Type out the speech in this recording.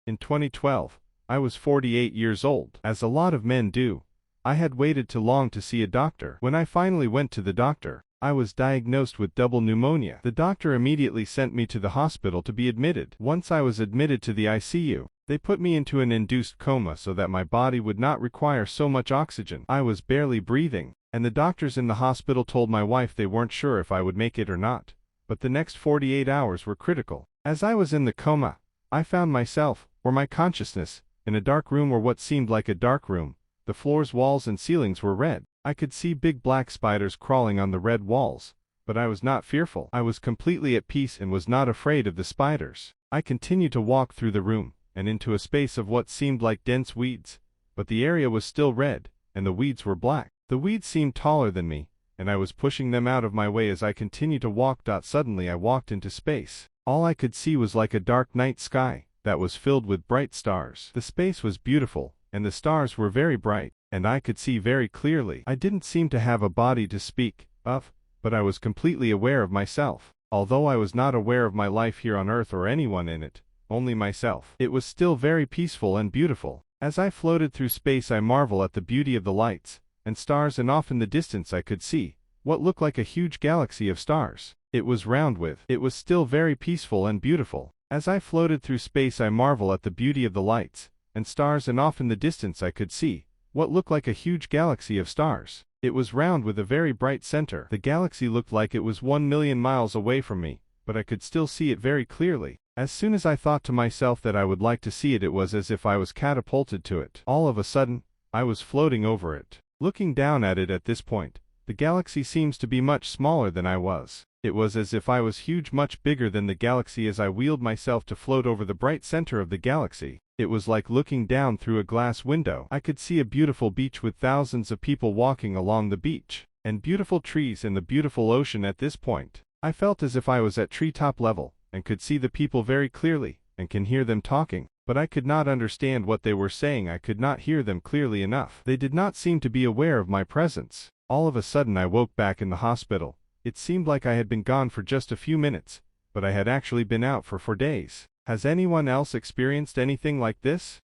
In 2012, I was 48 years old. As a lot of men do, I had waited too long to see a doctor. When I finally went to the doctor, I was diagnosed with double pneumonia. The doctor immediately sent me to the hospital to be admitted. Once I was admitted to the ICU, they put me into an induced coma so that my body would not require so much oxygen. I was barely breathing, and the doctors in the hospital told my wife they weren't sure if I would make it or not. But the next 48 hours were critical. As I was in the coma, I found myself, or my consciousness, in a dark room or what seemed like a dark room. The floors, walls, and ceilings were red. I could see big black spiders crawling on the red walls, but I was not fearful. I was completely at peace and was not afraid of the spiders. I continued to walk through the room, and into a space of what seemed like dense weeds, but the area was still red, and the weeds were black. The weeds seemed taller than me, and I was pushing them out of my way as I continued to walk. Suddenly I walked into space. All I could see was like a dark night sky that was filled with bright stars. The space was beautiful, and the stars were very bright, and I could see very clearly. I didn't seem to have a body to speak of, but I was completely aware of myself. Although I was not aware of my life here on Earth or anyone in it, only myself. It was still very peaceful and beautiful. As I floated through space, I marvel at the beauty of the lights and stars, and off in the distance I could see what looked like a huge galaxy of stars. It was round with. It was still very peaceful and beautiful. As I floated through space, I marvel at the beauty of the lights and stars, and off in the distance I could see what looked like a huge galaxy of stars. It was round with a very bright center. The galaxy looked like it was 1,000,000 miles away from me, but I could still see it very clearly. As soon as I thought to myself that I would like to see it, it was as if I was catapulted to it. All of a sudden, I was floating over it. Looking down at it at this point, the galaxy seems to be much smaller than I was. It was as if I was huge, much bigger than the galaxy. As I wheeled myself to float over the bright center of the galaxy, it was like looking down through a glass window. I could see a beautiful beach with thousands of people walking along the beach, and beautiful trees and the beautiful ocean. At this point, I felt as if I was at treetop level, and could see the people very clearly, and can hear them talking, but I could not understand what they were saying. I could not hear them clearly enough. They did not seem to be aware of my presence. All of a sudden I woke back in the hospital. It seemed like I had been gone for just a few minutes, but I had actually been out for 4 days. Has anyone else experienced anything like this?